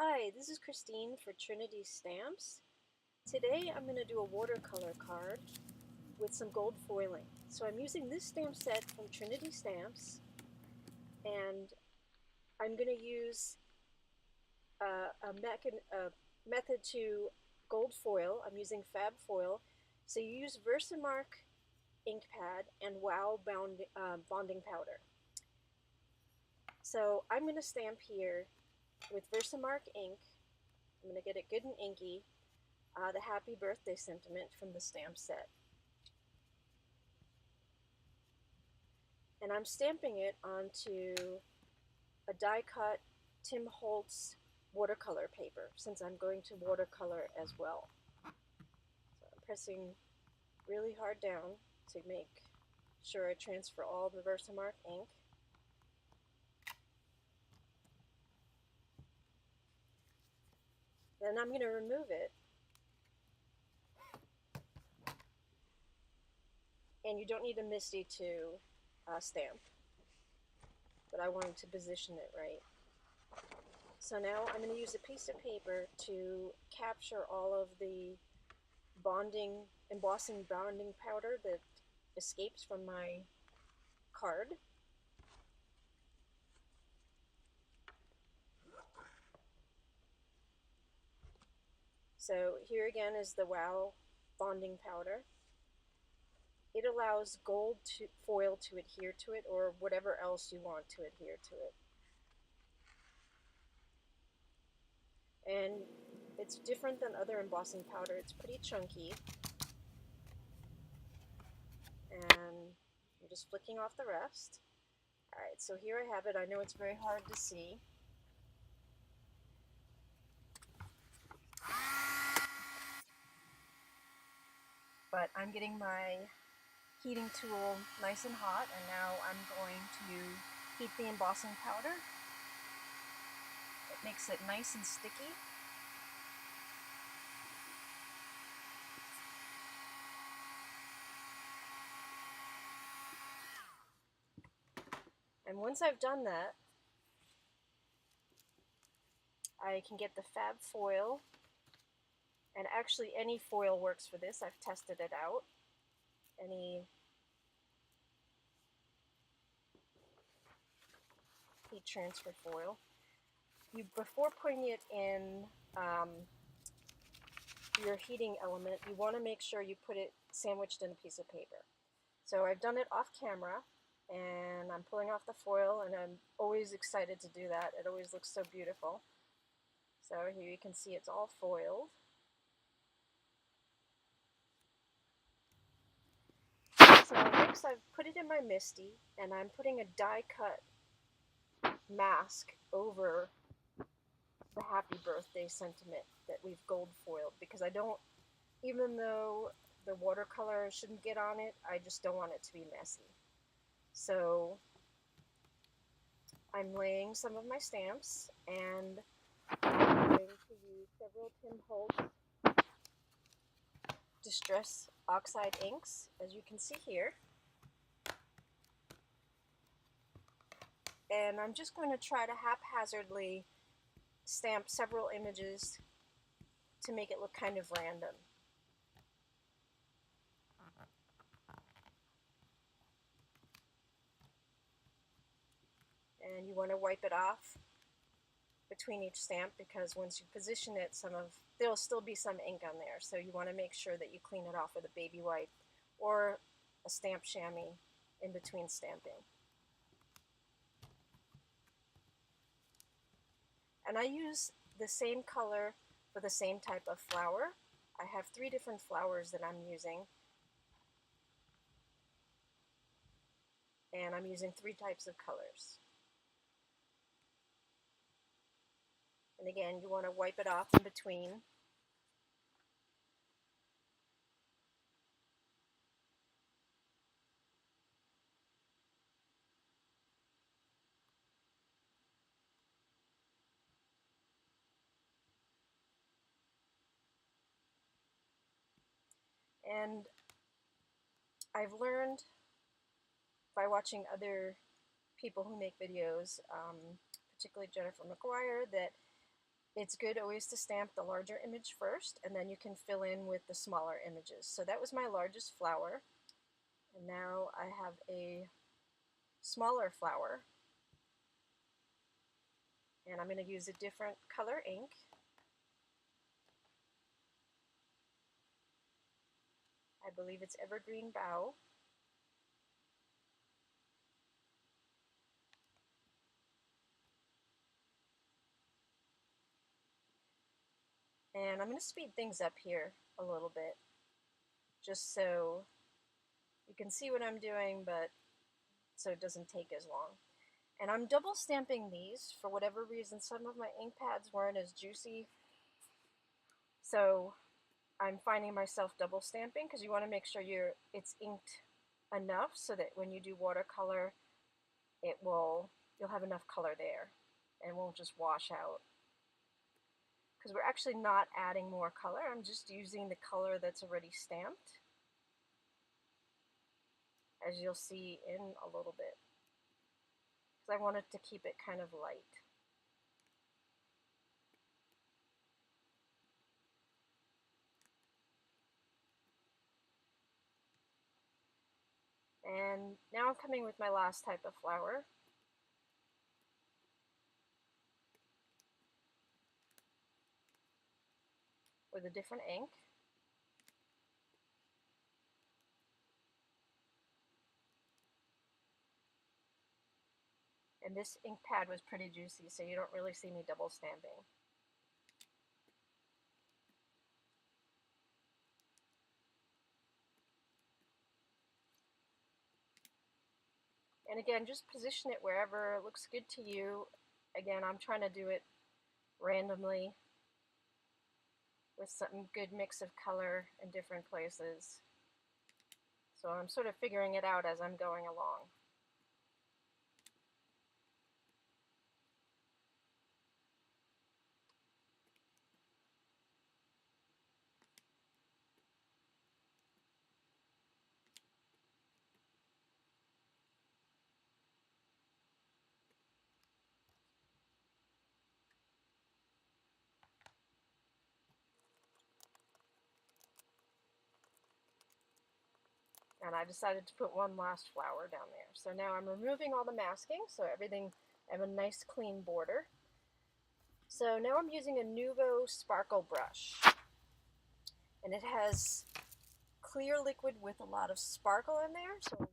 Hi, this is Christine for Trinity Stamps. Today I'm going to do a watercolor card with some gold foiling. So I'm using this stamp set from Trinity Stamps, and I'm going to use a method to gold foil. I'm using fab foil. So you use Versamark ink pad and Wow bonding powder. So I'm going to stamp here with Versamark ink. I'm going to get it good and inky. The happy birthday sentiment from the stamp set. And I'm stamping it onto a die-cut Tim Holtz watercolor paper, since I'm going to watercolor as well. So I'm pressing really hard down to make sure I transfer all the Versamark ink. Then I'm going to remove it. And you don't need a MISTI to stamp, but I wanted to position it right. So now I'm going to use a piece of paper to capture all of the embossing bonding powder that escapes from my card. So here again is the Wow bonding powder. It allows gold foil to adhere to it, or whatever else you want to adhere to it. And it's different than other embossing powder. It's pretty chunky. And I'm just flicking off the rest. Alright, so here I have it. I know it's very hard to see. But I'm getting my heating tool nice and hot, and now I'm going to heat the embossing powder. It makes it nice and sticky. And once I've done that, I can get the fab foil, and actually any foil works for this. I've tested it out. Any heat transfer foil. Before putting it in your heating element, you want to make sure you put it sandwiched in a piece of paper. So I've done it off camera, and I'm pulling off the foil, and I'm always excited to do that. It always looks so beautiful. So here you can see it's all foiled. So next I've put it in my MISTI, and I'm putting a die-cut mask over the happy birthday sentiment that we've gold foiled, because I don't, even though the watercolor shouldn't get on it, I just don't want it to be messy. So I'm laying some of my stamps, and I'm going to use several Tim Holtz Distress Oxide inks, as you can see here. And I'm just going to try to haphazardly stamp several images to make it look kind of random. And you want to wipe it off between each stamp, because once you position it, there'll still be some ink on there, so you want to make sure that you clean it off with a baby wipe or a stamp chamois in between stamping. And I use the same color for the same type of flower. I have 3 different flowers that I'm using, and I'm using 3 types of colors. And again, you want to wipe it off in between. And I've learned by watching other people who make videos, particularly Jennifer McGuire, that it's good always to stamp the larger image first, and then you can fill in with the smaller images. So that was my largest flower, and now I have a smaller flower, and I'm going to use a different color ink. I believe it's Evergreen Bough. And I'm going to speed things up here a little bit, just so you can see what I'm doing, but so it doesn't take as long. And I'm double stamping these. For whatever reason, some of my ink pads weren't as juicy, so I'm finding myself double stamping because you want to make sure it's inked enough so that when you do watercolor, you'll have enough color there and it won't just wash out. Because we're actually not adding more color, I'm just using the color that's already stamped, as you'll see in a little bit, because I wanted to keep it kind of light. And now I'm coming with my last type of flower. With a different ink. And this ink pad was pretty juicy, so you don't really see me double stamping. And again, just position it wherever it looks good to you. Again, I'm trying to do it randomly with some good mix of color in different places. So I'm sort of figuring it out as I'm going along. And I decided to put one last flower down there. So now I'm removing all the masking, so everything, I have a nice clean border. So now I'm using a Nuvo Sparkle brush. And it has clear liquid with a lot of sparkle in there, so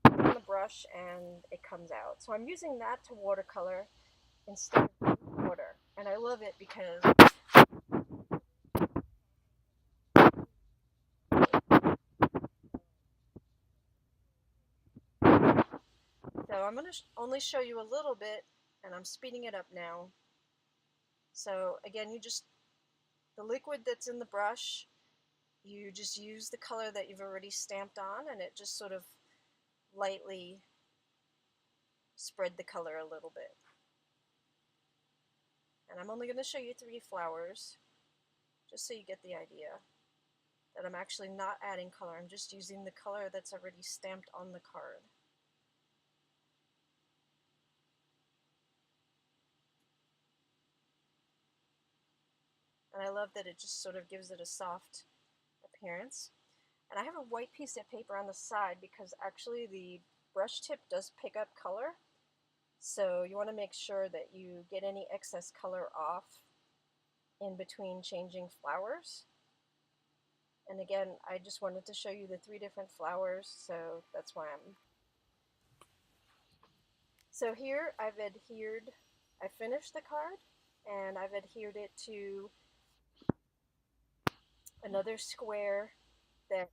on the brush and it comes out. So I'm using that to watercolor instead of water. And I love it because so I'm going to only show you a little bit, and I'm speeding it up now. So again, the liquid that's in the brush, you just use the color that you've already stamped on, and it just sort of lightly spread the color a little bit. And I'm only going to show you 3 flowers, just so you get the idea that I'm actually not adding color. I'm just using the color that's already stamped on the card. And I love that it just sort of gives it a soft appearance. And I have a white piece of paper on the side because actually the brush tip does pick up color. So you want to make sure that you get any excess color off in between changing flowers. And again, I just wanted to show you the 3 different flowers, so that's why I'm... So here I finished the card, and I've adhered it to another square that